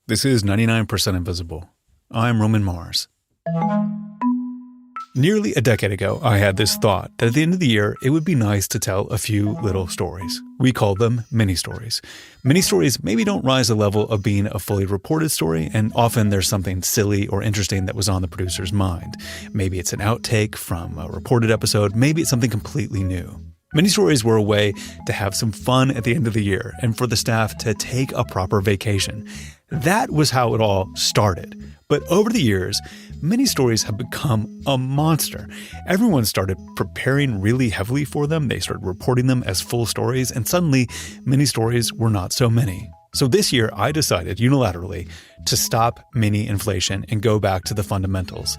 This is 99% Invisible. I'm Roman Mars. Nearly a decade ago, I had this thought that at the end of the year, it would be nice to tell a few little stories. We call them mini-stories. Mini-stories maybe don't rise to the level of being a fully reported story, and often there's something silly or interesting that was on the producer's mind. Maybe it's an outtake from a reported episode, maybe it's something completely new. Mini-stories were a way to have some fun at the end of the year and for the staff to take a proper vacation. That was how it all started. But over the years, mini-stories have become a monster. Everyone started preparing really heavily for them. They started reporting them as full stories, and suddenly mini-stories were not so many. So this year, I decided unilaterally to stop mini-inflation and go back to the fundamentals.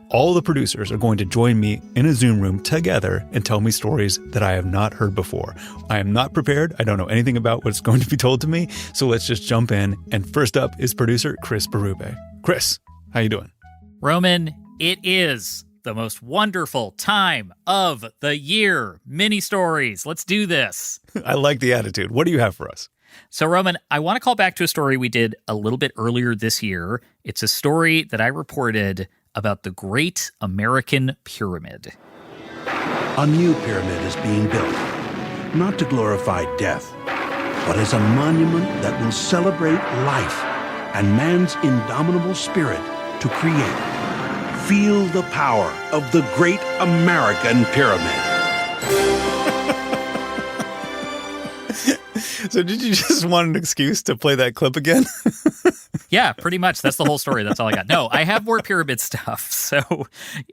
All the producers are going to join me in a Zoom room together and tell me stories that I have not heard before. I am not prepared. I don't know anything about what's going to be told to me. So let's just jump in. And first up is producer Chris Berube. Chris, how you doing? Roman, it is the most wonderful time of the year. Mini stories. Let's do this. I like the attitude. What do you have for us? So, Roman, I want to call back to a story we did a little bit earlier this year. It's a story that I reported about the Great American Pyramid. A new pyramid is being built, not to glorify death, but as a monument that will celebrate life and man's indomitable spirit to create. Feel the power of the Great American Pyramid. So did you just want an excuse to play that clip again? Yeah, pretty much. That's the whole story. That's all I got. No, I have more pyramid stuff. So,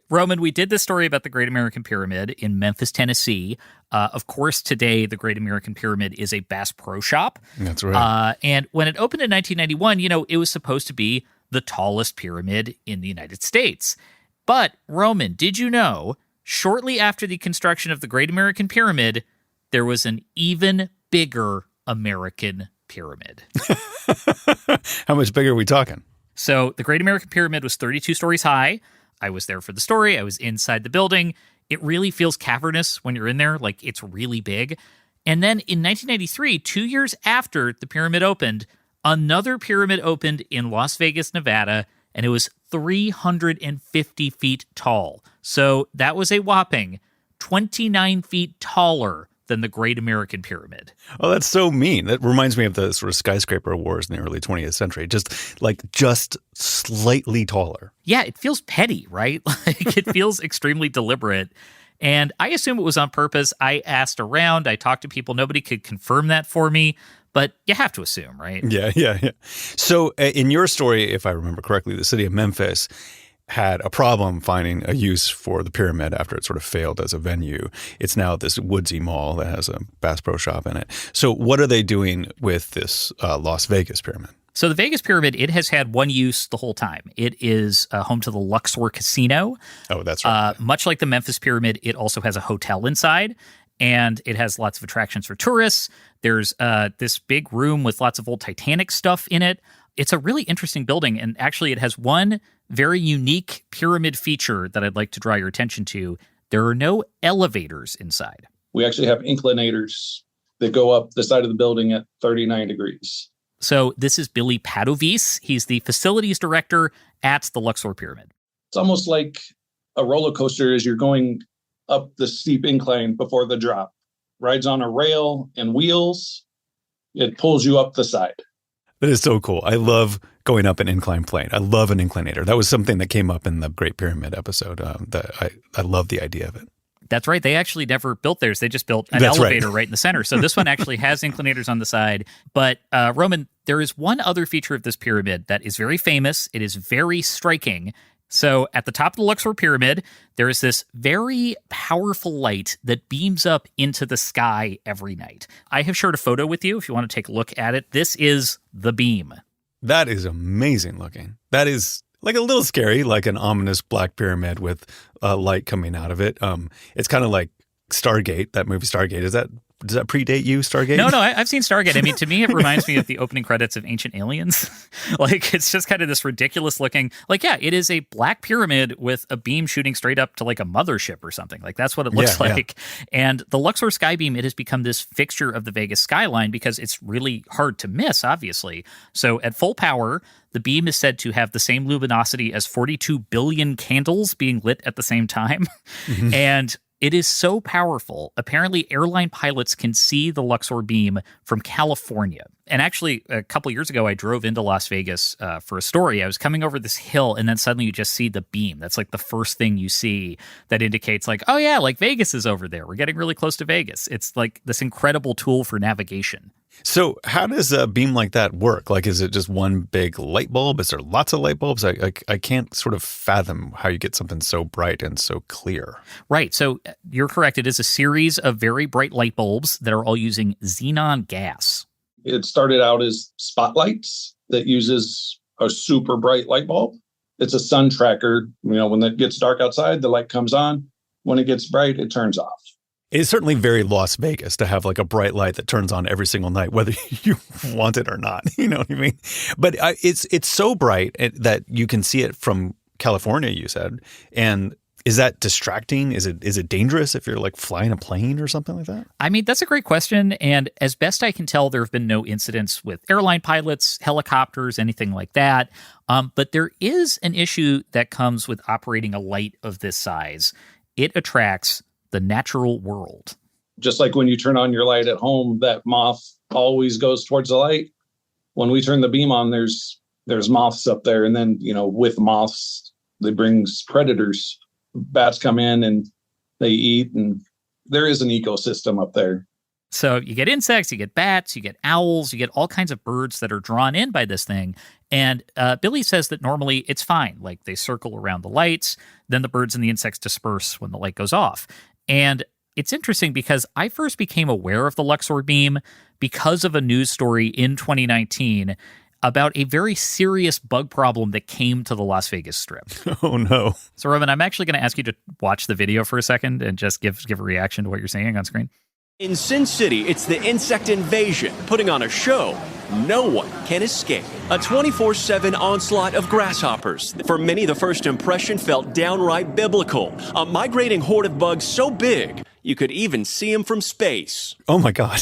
Roman, we did this story about the Great American Pyramid in Memphis, Tennessee. Of course, today, the Great American Pyramid is a Bass Pro Shop. That's right. And when it opened in 1991, it was supposed to be the tallest pyramid in the United States. But, Roman, did you know, shortly after the construction of the Great American Pyramid, there was an even bigger American Pyramid. How much bigger are we talking? So the Great American Pyramid was 32 stories high. I was there for the story. I was inside the building. It really feels cavernous when you're in there, like it's really big. And then in 1993, 2 years after the pyramid opened, another pyramid opened in Las Vegas, Nevada, and it was 350 feet tall. So that was a whopping 29 feet taller than the Great American Pyramid. Oh, that's so mean. That reminds me of the sort of skyscraper wars in the early 20th century. Just slightly taller. Yeah, it feels petty, right? Like it feels extremely deliberate. And I assume it was on purpose. I asked around. I talked to people. Nobody could confirm that for me. But you have to assume, right? Yeah. So in your story, if I remember correctly, the city of Memphis had a problem finding a use for the pyramid after it sort of failed as a venue. It's now this woodsy mall that has a Bass Pro Shop in it. So what are they doing with this Las Vegas pyramid? So the Vegas Pyramid, it has had one use the whole time. It is home to the Luxor Casino. Oh, that's right. Much like the Memphis Pyramid, it also has a hotel inside, and it has lots of attractions for tourists. There's this big room with lots of old Titanic stuff in it. It's a really interesting building, and actually it has one very unique pyramid feature that I'd like to draw your attention to. There are no elevators inside. We actually have inclinators that go up the side of the building at 39 degrees. So this is Billy Padovis. He's the facilities director at the Luxor Pyramid. It's almost like a roller coaster as you're going up the steep incline before the drop. Rides on a rail and wheels. It pulls you up the side. That is so cool. I love going up an incline plane. I love an inclinator. That was something that came up in the Great Pyramid episode. That I love the idea of it. That's right. They actually never built theirs. They just built an elevator right in the center. So this one actually has inclinators on the side. But Roman, there is one other feature of this pyramid that is very famous. It is very striking. So at the top of the Luxor Pyramid, there is this very powerful light that beams up into the sky every night. I have shared a photo with you if you want to take a look at it. This is the beam. That is amazing looking. That is like a little scary, like an ominous black pyramid with light coming out of it. It's kind of like Stargate, that movie Stargate. Is that does that predate you, Stargate? No, I've seen Stargate. I mean, to me, it reminds me of the opening credits of Ancient Aliens. Like, it's just kind of this ridiculous looking, like, yeah, it is a black pyramid with a beam shooting straight up to like a mothership or something. Like, that's what it looks like. Yeah. And the Luxor Skybeam, it has become this fixture of the Vegas skyline because it's really hard to miss, obviously. So at full power, the beam is said to have the same luminosity as 42 billion candles being lit at the same time. Mm-hmm. And it is so powerful. Apparently, airline pilots can see the Luxor beam from California. And actually, a couple years ago, I drove into Las Vegas for a story. I was coming over this hill, and then suddenly you just see the beam. That's like the first thing you see that indicates like, oh yeah, like Vegas is over there. We're getting really close to Vegas. It's like this incredible tool for navigation. So how does a beam like that work? Like, is it just one big light bulb? Is there lots of light bulbs? I can't sort of fathom how you get something so bright and so clear. Right. So you're correct. It is a series of very bright light bulbs that are all using xenon gas. It started out as spotlights that uses a super bright light bulb. It's a sun tracker. You know, when it gets dark outside, the light comes on. When it gets bright, it turns off. It's certainly very Las Vegas to have like a bright light that turns on every single night, whether you want it or not. You know what I mean? But it's so bright that you can see it from California, you said. And is that distracting? Is it dangerous if you're like flying a plane or something like that? I mean, that's a great question. And as best I can tell, there have been no incidents with airline pilots, helicopters, anything like that. But there is an issue that comes with operating a light of this size. It attracts the natural world. Just like when you turn on your light at home, that moth always goes towards the light. When we turn the beam on, there's moths up there. And then, you know, with moths, they bring predators. Bats come in and they eat, and there is an ecosystem up there. So you get insects, you get bats, you get owls, you get all kinds of birds that are drawn in by this thing. And Billy says that normally it's fine. Like they circle around the lights, then the birds and the insects disperse when the light goes off. And it's interesting because I first became aware of the Luxor beam because of a news story in 2019 about a very serious bug problem that came to the Las Vegas Strip. Oh, no. So, Roman, I'm actually going to ask you to watch the video for a second and just give a reaction to what you're seeing on screen. In Sin City, it's the insect invasion, putting on a show no one can escape. A 24/7 onslaught of grasshoppers. For many, the first impression felt downright biblical. A migrating horde of bugs so big, you could even see them from space. Oh my God.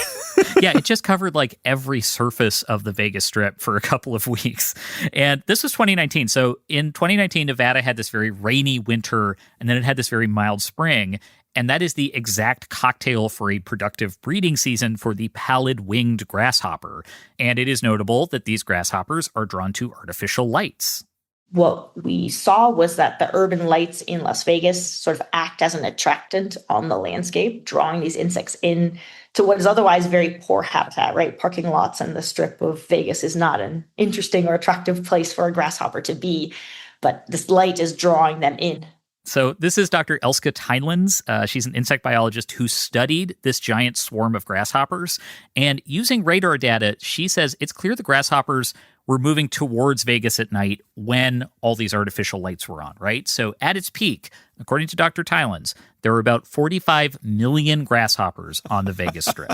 Yeah, it just covered like every surface of the Vegas Strip for a couple of weeks. And this was 2019. So in 2019, Nevada had this very rainy winter, and then it had this very mild spring. And that is the exact cocktail for a productive breeding season for the pallid-winged grasshopper. And it is notable that these grasshoppers are drawn to artificial lights. What we saw was that the urban lights in Las Vegas sort of act as an attractant on the landscape, drawing these insects in to what is otherwise very poor habitat, right? Parking lots and the Strip of Vegas is not an interesting or attractive place for a grasshopper to be, but this light is drawing them in. So this is Dr. Elska Tynelands. She's an insect biologist who studied this giant swarm of grasshoppers. And using radar data, she says it's clear the grasshoppers were moving towards Vegas at night when all these artificial lights were on, right? So at its peak, according to Dr. Tynelands, there were about 45 million grasshoppers on the Vegas Strip.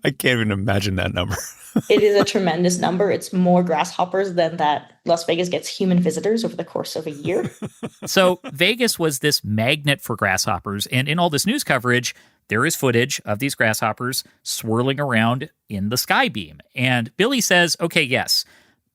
I can't even imagine that number. It is a tremendous number. It's more grasshoppers than that Las Vegas gets human visitors over the course of a year. So Vegas was this magnet for grasshoppers. And in all this news coverage, there is footage of these grasshoppers swirling around in the skybeam. And Billy says, okay, yes,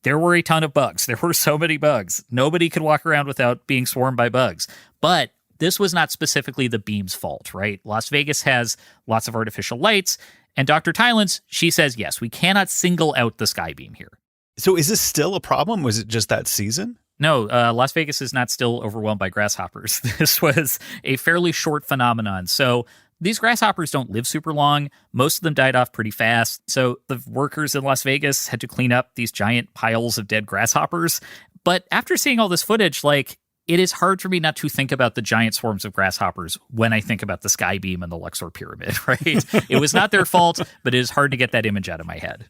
there were a ton of bugs. There were so many bugs. Nobody could walk around without being swarmed by bugs. But this was not specifically the beam's fault, right? Las Vegas has lots of artificial lights. And Dr. Tynelands, she says, yes, we cannot single out the skybeam here. So is this still a problem? Was it just that season? No, Las Vegas is not still overwhelmed by grasshoppers. This was a fairly short phenomenon. So these grasshoppers don't live super long. Most of them died off pretty fast. So the workers in Las Vegas had to clean up these giant piles of dead grasshoppers. But after seeing all this footage, like, it is hard for me not to think about the giant swarms of grasshoppers when I think about the sky beam and the Luxor pyramid, right? It was not their fault, but it is hard to get that image out of my head.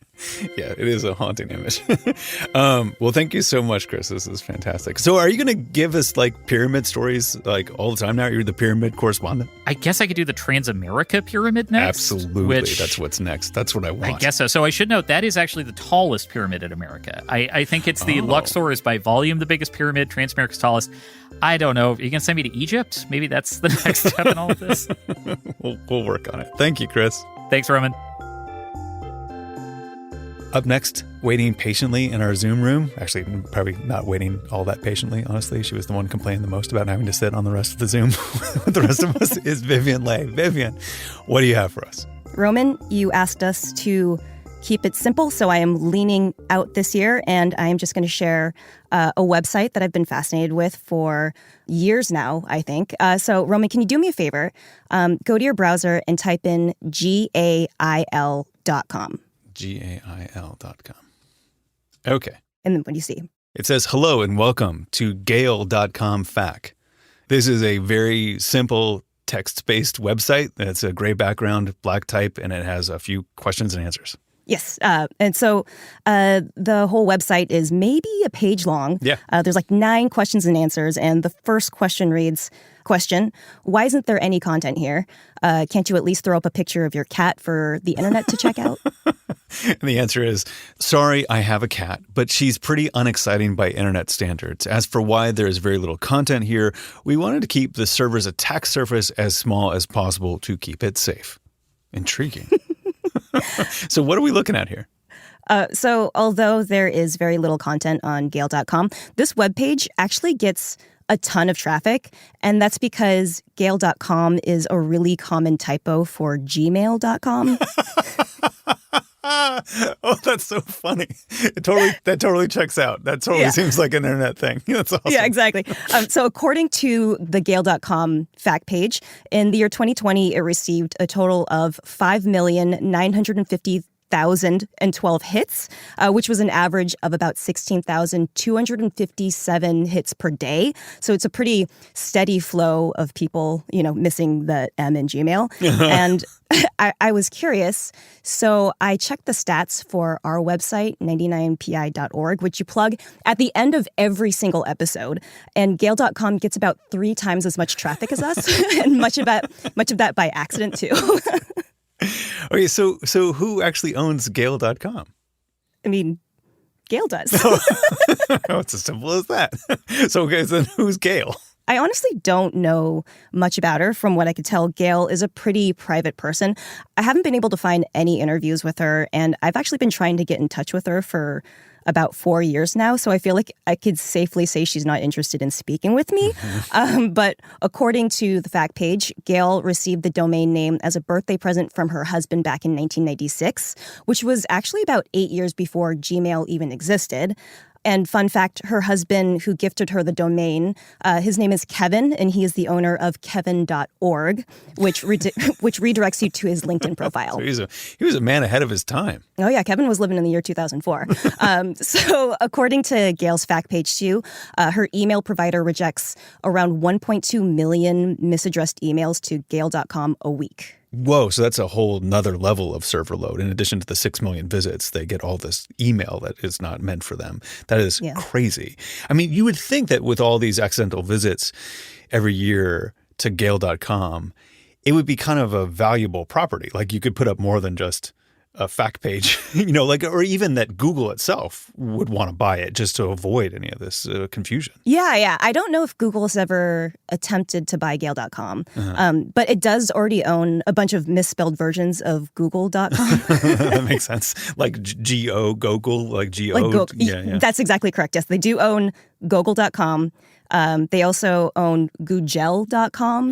Yeah, it is a haunting image. Well, thank you so much, Chris. This is fantastic. So are you going to give us like pyramid stories like all the time now? You're the pyramid correspondent? I guess I could do the Transamerica pyramid next. Absolutely. That's what's next. That's what I want. I guess so. So I should note that is actually the tallest pyramid in America. I think it's the Luxor is by volume the biggest pyramid. Transamerica's tallest. I don't know. You can send me to Egypt? Maybe that's the next step in all of this. We'll work on it. Thank you, Chris. Thanks, Roman. Up next, waiting patiently in our Zoom room. Actually, probably not waiting all that patiently, honestly. She was the one complaining the most about having to sit on the rest of the Zoom with the rest of us is Vivian Leigh. Vivian, what do you have for us? Roman, you asked us to keep it simple, so I am leaning out this year, and I am just going to share a website that I've been fascinated with for years now, I think. So, Roman, can you do me a favor? Go to your browser and type in GAIL.com. GAIL.com. Okay. And then what do you see? It says, hello and welcome to Gale.com FAQ. This is a very simple text-based website. It's a gray background, black type, and it has a few questions and answers. Yes. And so the whole website is maybe a page long. Yeah. There's like 9 questions and answers. And the first question reads, question, why isn't there any content here? Can't you at least throw up a picture of your cat for the internet to check out? And the answer is, sorry, I have a cat, but she's pretty unexciting by internet standards. As for why there is very little content here, we wanted to keep the server's attack surface as small as possible to keep it safe. Intriguing. So what are we looking at here? So although there is very little content on Gale.com, this webpage actually gets a ton of traffic, and that's because Gale.com is a really common typo for Gmail.com. Oh, that's so funny. That totally checks out. That totally seems like an internet thing. That's awesome. Yeah, exactly. So according to the Gale.com fact page, in the year 2020, it received a total of 5,950,012 hits, which was an average of about 16,257 hits per day. So it's a pretty steady flow of people, missing the M in Gmail. And I was curious, so I checked the stats for our website, 99pi.org, which you plug at the end of every single episode. And Gale.com gets about 3 times as much traffic as us, and much of that by accident too. Okay, so who actually owns Gale.com? I mean, Gale does. Oh, it's as simple as that. So then who's Gale? I honestly don't know much about her. From what I could tell, Gale is a pretty private person. I haven't been able to find any interviews with her, and I've actually been trying to get in touch with her for about 4 years now, so I feel like I could safely say she's not interested in speaking with me. But according to the fact page, Gale received the domain name as a birthday present from her husband back in 1996, which was actually about 8 years before Gmail even existed. And fun fact, her husband who gifted her the domain, his name is Kevin, and he is the owner of kevin.org, which redirects you to his LinkedIn profile. So he was a man ahead of his time. Oh, yeah. Kevin was living in the year 2004. So according to Gale's fact page, too, her email provider rejects around 1.2 million misaddressed emails to Gale.com a week. Whoa, so that's a whole nother level of server load. In addition to the 6 million visits, they get all this email that is not meant for them. That is crazy. I mean, you would think that with all these accidental visits every year to Gale.com, it would be kind of a valuable property. Like you could put up more than just a fact page, or even that Google itself would want to buy it just to avoid any of this confusion. Yeah. I don't know if Google has ever attempted to buy Gale.com, but it does already own a bunch of misspelled versions of Google.com. That makes sense. Like Google, like G-O. Like yeah. That's exactly correct. Yes, they do own Google.com. They also own Googel.com,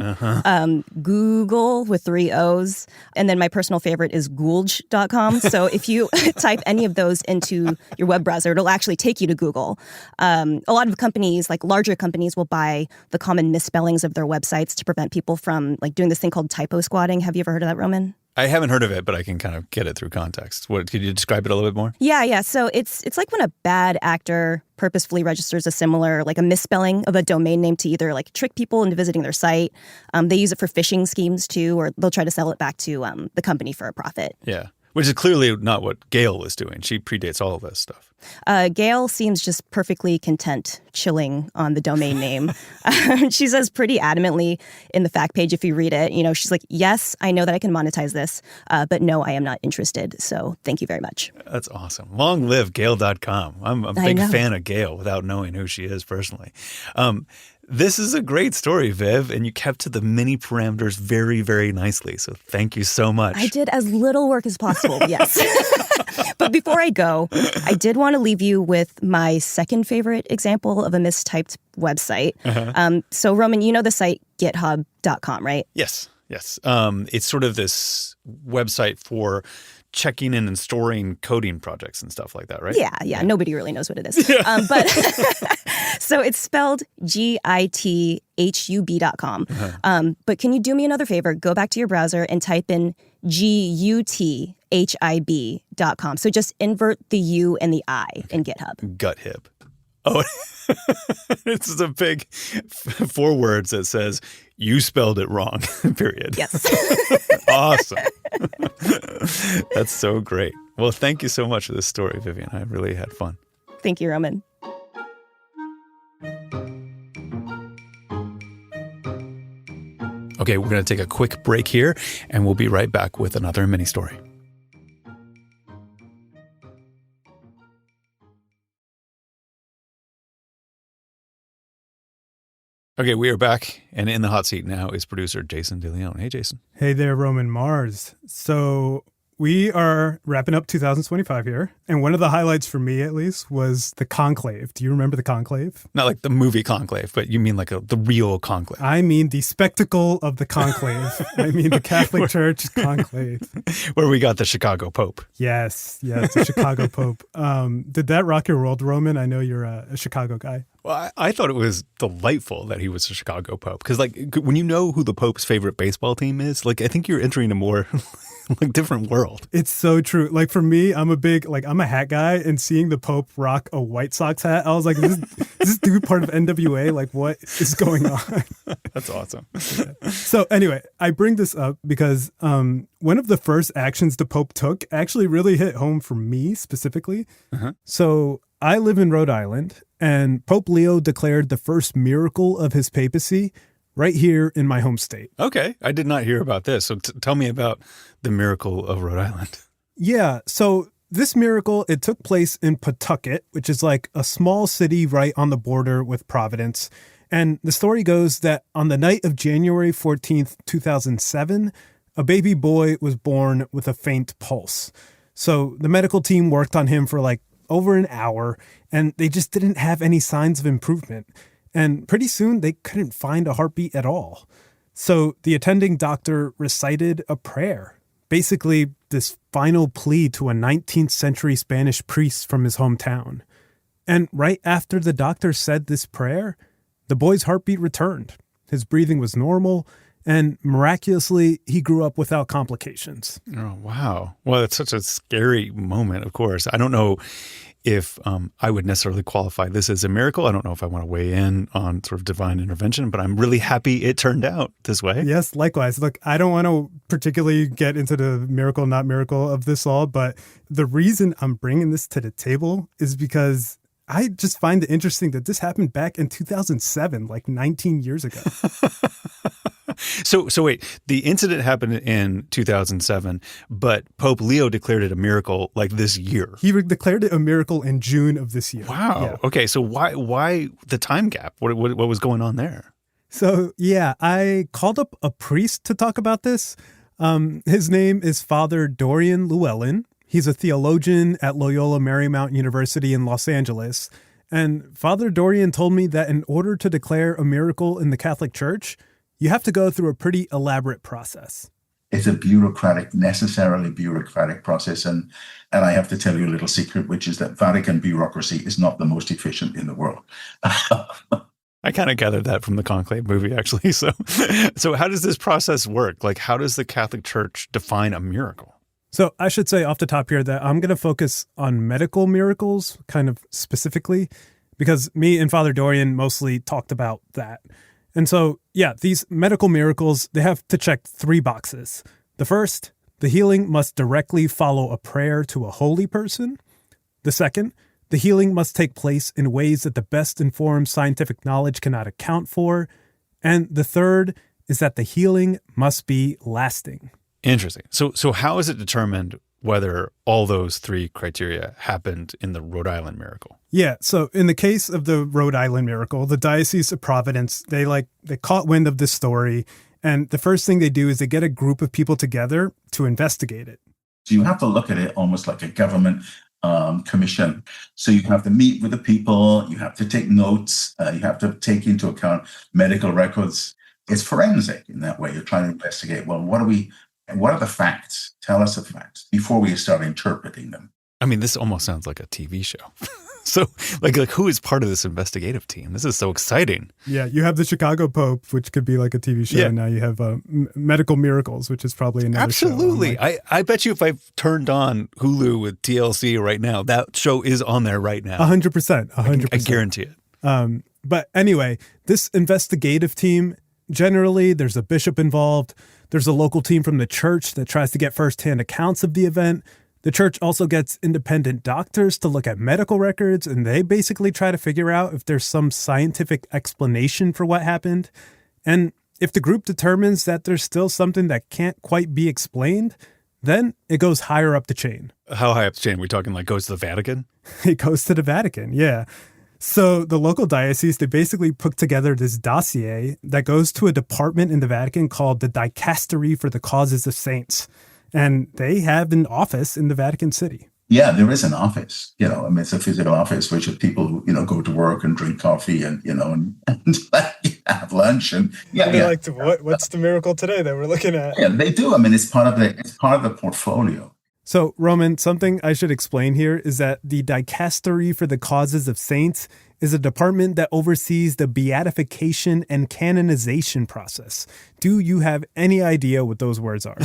Google with 3 O's. And then my personal favorite is Goulge.com. So if you type any of those into your web browser, it'll actually take you to Google. A lot of companies, like larger companies, will buy the common misspellings of their websites to prevent people from doing this thing called typo squatting. Have you ever heard of that, Roman? I haven't heard of it, but I can kind of get it through context. Could you describe it a little bit more? Yeah. So it's like when a bad actor purposefully registers a misspelling of a domain name to either like trick people into visiting their site. They use it for phishing schemes too, or they'll try to sell it back to the company for a profit. Yeah. Which is clearly not what Gail was doing. She predates all of this stuff. Gail seems just perfectly content chilling on the domain name. She says pretty adamantly in the fact page, if you read it, she's like, yes, I know that I can monetize this, but no, I am not interested. So thank you very much. That's awesome. Long live Gail.com. I'm a big fan of Gail without knowing who she is personally. This is a great story, Viv, and you kept to the mini parameters very, very nicely. So thank you so much. I did as little work as possible, yes. But before I go, I did want to leave you with my second favorite example of a mistyped website. So Roman, you know the site github.com, right? Yes. It's sort of this website for checking in and storing coding projects and stuff like that, right? Yeah. Nobody really knows what it is. But so it's spelled github.com. But can you do me another favor? Go back to your browser and type in guthib.com. So just invert the U and the I in GitHub. GutHib. Oh, this is a big 4 words that says, you spelled it wrong, period. Yes. Awesome. That's so great. Well, thank you so much for this story, Vivian. I really had fun. Thank you, Roman. Okay, we're going to take a quick break here, and we'll be right back with another mini story. Okay, we are back, and in the hot seat now is producer Jason DeLeon. Hey, Jason. Hey there, Roman Mars. So we are wrapping up 2025 here, and one of the highlights for me, at least, was the conclave. Do you remember the conclave? Not like the movie conclave, but you mean like the real conclave. I mean the spectacle of the conclave. I mean the Catholic Church conclave. Where we got the Chicago Pope. Yes, the Chicago Pope. Did that rock your world, Roman? I know you're a Chicago guy. Well, I thought it was delightful that he was a Chicago Pope. Because, when you know who the Pope's favorite baseball team is, I think you're entering a more, different world. It's so true. For me, I'm a hat guy, and seeing the Pope rock a White Sox hat, I was like, is this dude part of NWA? What is going on? That's awesome. So anyway, I bring this up because one of the first actions the Pope took actually really hit home for me specifically. So I live in Rhode Island, and Pope Leo declared the first miracle of his papacy right here in my home state. Okay. I did not hear about this. So tell me about the miracle of Rhode Island. Yeah. So this miracle, it took place in Pawtucket, which is like a small city right on the border with Providence. And the story goes that on the night of January 14th, 2007, a baby boy was born with a faint pulse. So the medical team worked on him for over an hour, and they just didn't have any signs of improvement. And pretty soon they couldn't find a heartbeat at all. So the attending doctor recited a prayer, basically this final plea to a 19th century Spanish priest from his hometown. And right after the doctor said this prayer, the boy's heartbeat returned. His breathing was normal, and miraculously, he grew up without complications. Oh, wow. Well, it's such a scary moment, of course. I don't know if I would necessarily qualify this as a miracle. I don't know if I want to weigh in on sort of divine intervention, but I'm really happy it turned out this way. Yes, likewise. Look, I don't want to particularly get into the miracle, not miracle of this all, but the reason I'm bringing this to the table is because I just find it interesting that this happened back in 2007, 19 years ago. So wait, the incident happened in 2007, but Pope Leo declared it a miracle this year. He declared it a miracle in June of this year. Wow. Yeah. Okay, so why the time gap? What was going on there? So yeah, I called up a priest to talk about this. His name is Father Dorian Llewellyn. He's a theologian at Loyola Marymount University in Los Angeles. And Father Dorian told me that in order to declare a miracle in the Catholic Church, you have to go through a pretty elaborate process. It's a necessarily bureaucratic process. And I have to tell you a little secret, which is that Vatican bureaucracy is not the most efficient in the world. I I kind of gathered that from the Conclave movie, actually. So how does this process work? Like, how does the Catholic Church define a miracle? So I should say off the top here that I'm going to focus on medical miracles kind of specifically because me and Father Dorian mostly talked about that. And so, yeah, these medical miracles, they have to check 3 boxes. The first, the healing must directly follow a prayer to a holy person. The second, the healing must take place in ways that the best informed scientific knowledge cannot account for. And the third is that the healing must be lasting. Interesting. So how is it determined whether all those 3 criteria happened in the Rhode Island miracle? Yeah. So in the case of the Rhode Island miracle, the Diocese of Providence, they caught wind of this story. And the first thing they do is they get a group of people together to investigate it. So you have to look at it almost like a government commission. So you have to meet with the people, you have to take notes, you have to take into account medical records. It's forensic in that way. You're trying to investigate, well, what are the facts? Tell us the facts before we start interpreting them. I mean, this almost sounds like a TV show. So, like who is part of this investigative team? This is so exciting. Yeah, you have the Chicago Pope, which could be like a TV show. Yeah. And now you have Medical Miracles, which is probably another Absolutely. show. I bet you if I turned on Hulu with TLC right now, that show is on there right now. 100%. 100%. I guarantee it. But anyway, this investigative team, generally, there's a bishop involved. There's a local team from the church that tries to get firsthand accounts of the event. The church also gets independent doctors to look at medical records, and they basically try to figure out if there's some scientific explanation for what happened. And if the group determines that there's still something that can't quite be explained, then it goes higher up the chain. How high up the chain? Are we talking like goes to the Vatican? It goes to the Vatican, yeah. So the local diocese, they basically put together this dossier that goes to a department in the Vatican called the Dicastery for the Causes of Saints. And they have an office in the Vatican City. Yeah, there is an office, it's a physical office, which is people who, go to work and drink coffee and have lunch. And what's the miracle today that we're looking at? Yeah, they do. It's part of the portfolio. So, Roman, something I should explain here is that the Dicastery for the Causes of Saints is a department that oversees the beatification and canonization process. Do you have any idea what those words are?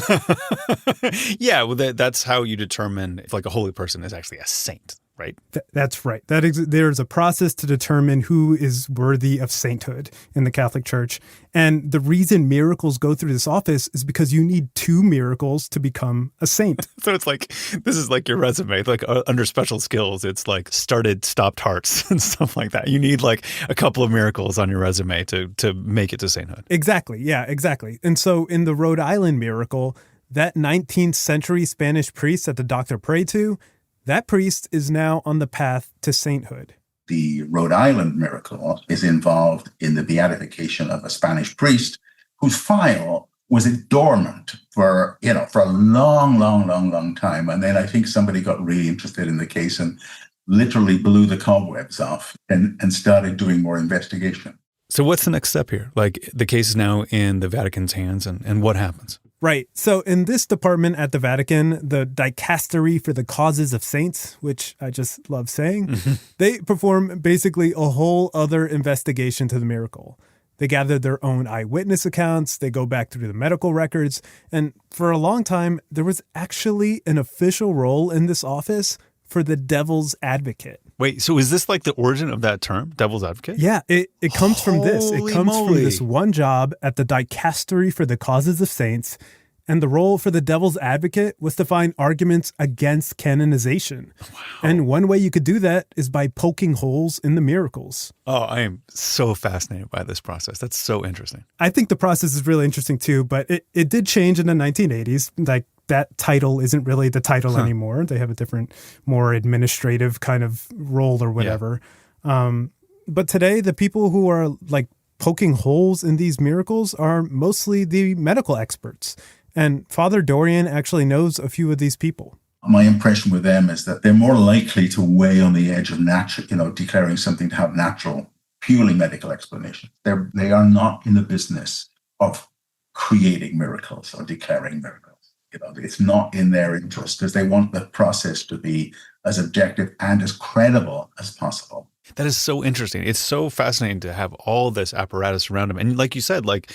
Yeah, well, that's how you determine if like a holy person is actually a saint, right? That's right. There's a process to determine who is worthy of sainthood in the Catholic Church. And the reason miracles go through this office is because you need 2 miracles to become a saint. So it's like, this is like your resume, like under special skills, it's like started, stopped hearts and stuff like that. You need like a couple of miracles on your resume to make it to sainthood. Exactly. Yeah, exactly. And so in the Rhode Island miracle, that 19th century Spanish priest that the doctor prayed to, that priest is now on the path to sainthood. The Rhode Island miracle is involved in the beatification of a Spanish priest whose file was dormant for a long time. And then I think somebody got really interested in the case and literally blew the cobwebs off and started doing more investigation. So what's the next step here? Like the case is now in the Vatican's hands and what happens? Right. So in this department at the Vatican, the Dicastery for the Causes of Saints, which I just love saying, they perform basically a whole other investigation to the miracle. They gather their own eyewitness accounts, they go back through the medical records, and for a long time, there was actually an official role in this office for the devil's advocate. Wait, so is this like the origin of that term, devil's advocate? Yeah, it comes from this. It comes moly. from this one job at the Dicastery for the Causes of Saints. And the role for the devil's advocate was to find arguments against canonization. Wow. And one way you could do that is by poking holes in the miracles. Oh, I am so fascinated by this process. That's so interesting. I think the process is really interesting too, but it did change in the 1980s. Like that title isn't really the title anymore. They have a different, more administrative kind of role or whatever. Yeah. But today, the people who are like poking holes in these miracles are mostly the medical experts. And Father Dorian actually knows a few of these people. My impression with them is that they're more likely to weigh on the edge of natural, declaring something to have natural, purely medical explanation. They are not in the business of creating miracles or declaring miracles. It's not in their interest because they want the process to be as objective and as credible as possible. That is so interesting. It's so fascinating to have all this apparatus around them. And like you said, like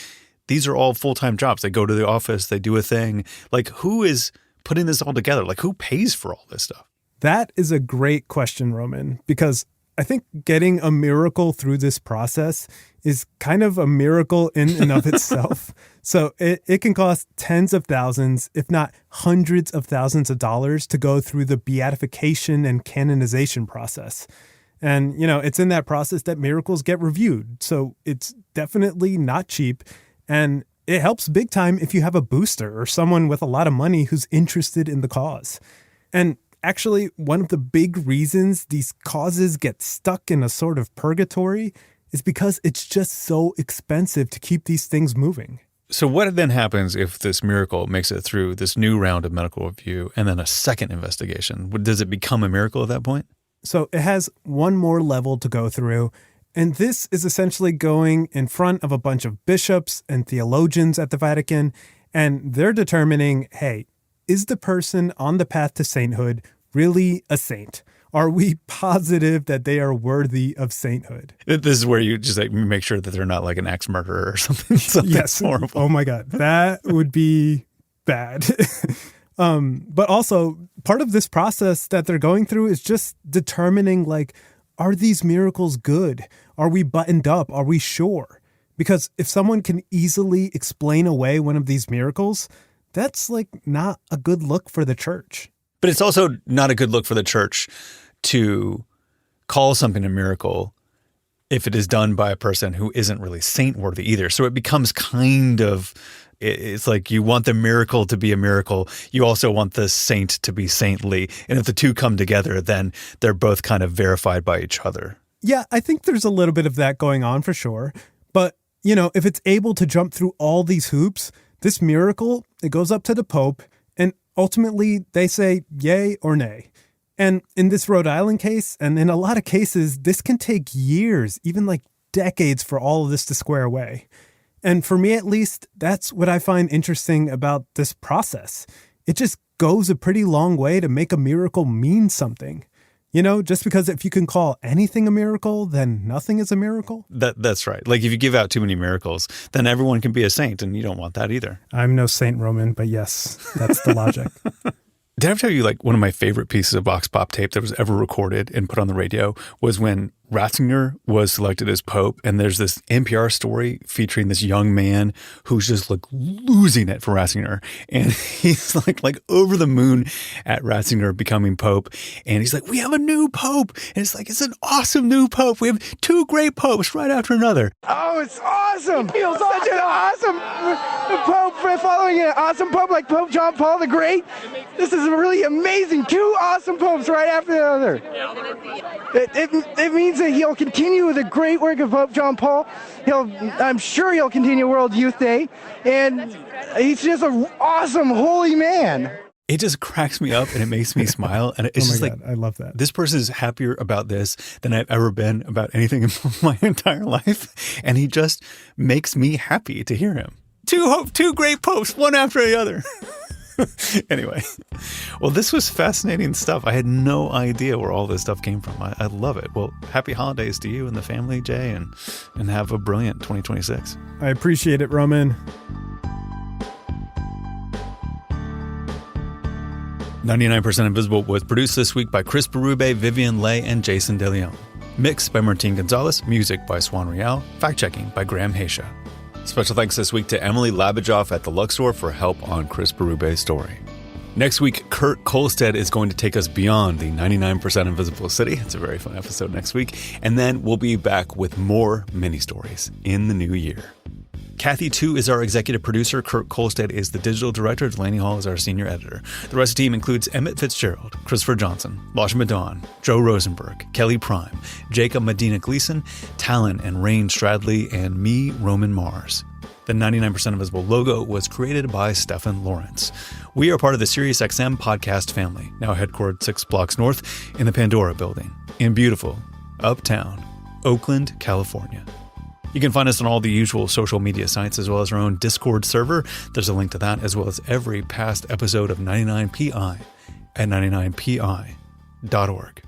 these are all full-time jobs. They go to the office, they do a thing. Like who is putting this all together? Like who pays for all this stuff? That is a great question, Roman, because I think getting a miracle through this process is kind of a miracle in and of itself. So it can cost tens of thousands, if not hundreds of thousands of dollars to go through the beatification and canonization process. And, you know, it's in that process that miracles get reviewed. So it's definitely not cheap. And it helps big time if you have a booster or someone with a lot of money who's interested in the cause. And actually, one of the big reasons these causes get stuck in a sort of purgatory is because it's just so expensive to keep these things moving. So what then happens if this miracle makes it through this new round of medical review and then a second investigation? Does it become a miracle at that point? So it has one more level to go through. And this is essentially going in front of a bunch of bishops and theologians at the Vatican. And they're determining, hey, is the person on the path to sainthood really a saint? Are we positive that they are worthy of sainthood? This is where you just like make sure that they're not like an axe murderer or something. Yes. Horrible. Oh my God. That would be bad. But also part of this process that they're going through is just determining like, are these miracles good? Are we buttoned up? Are we sure? Because if someone can easily explain away one of these miracles, that's like not a good look for the church. But it's also not a good look for the church to call something a miracle if it is done by a person who isn't really saint-worthy either. So it becomes kind of, it's like you want the miracle to be a miracle. You also want the saint to be saintly. And if the two come together, then they're both kind of verified by each other. Yeah, I think there's a little bit of that going on for sure. But, you know, if it's able to jump through all these hoops, this miracle, it goes up to the Pope, and ultimately they say yay or nay. And in this Rhode Island case, and in a lot of cases, this can take years, even like decades for all of this to square away. And for me, at least, that's what I find interesting about this process. It just goes a pretty long way to make a miracle mean something. You know, just because if you can call anything a miracle, then nothing is a miracle. That's right. Like if you give out too many miracles, then everyone can be a saint, and you don't want that either. I'm no saint, Roman, but yes, that's the logic. Did I ever tell you like one of my favorite pieces of Vox Pop tape that was ever recorded and put on the radio was when Ratzinger was selected as Pope, and there's this NPR story featuring this young man who's just like losing it for Ratzinger, and he's like over the moon at Ratzinger becoming Pope, and he's like, we have a new Pope, and it's like, it's an awesome new Pope. We have two great popes right after another. Oh, it's awesome! It feels such an awesome Pope for following an awesome Pope like Pope John Paul the Great. This is really amazing. Two awesome popes right after the other. It means that he'll continue the great work of Pope John Paul. I'm sure he'll continue World Youth Day, and he's just an awesome, holy man. It just cracks me up and it makes me smile. And it's just God, I love that. This person is happier about this than I've ever been about anything in my entire life. And he just makes me happy to hear him. Two great popes, one after the other. Anyway, well, this was fascinating stuff. I had no idea where all this stuff came from. I love it. Well, happy holidays to you and the family, Jay, and have a brilliant 2026. I appreciate it, Roman. 99% Invisible was produced this week by Chris Berube, Vivian Leigh, and Jason DeLeon. Mixed by Martin Gonzalez, music by Swan Real, fact-checking by Graham Haysha. Special thanks this week to Emily Labajoff at the Luxor for help on Chris Berube's story. Next week, Kurt Kolstad is going to take us beyond the 99% Invisible City. It's a very fun episode next week. And then we'll be back with more mini-stories in the new year. Kathy Tu is our executive producer. Kurt Kolstad is the digital director. Delaney Hall is our senior editor. The rest of the team includes Emmett Fitzgerald, Christopher Johnson, Lasha Madon, Joe Rosenberg, Kelly Prime, Jacob Medina Gleason, Talon and Rain Stradley, and me, Roman Mars. The 99% Invisible logo was created by Stefan Lawrence. We are part of the SiriusXM podcast family, now headquartered 6 blocks north in the Pandora building in beautiful Uptown, Oakland, California. You can find us on all the usual social media sites as well as our own Discord server. There's a link to that as well as every past episode of 99PI at 99pi.org.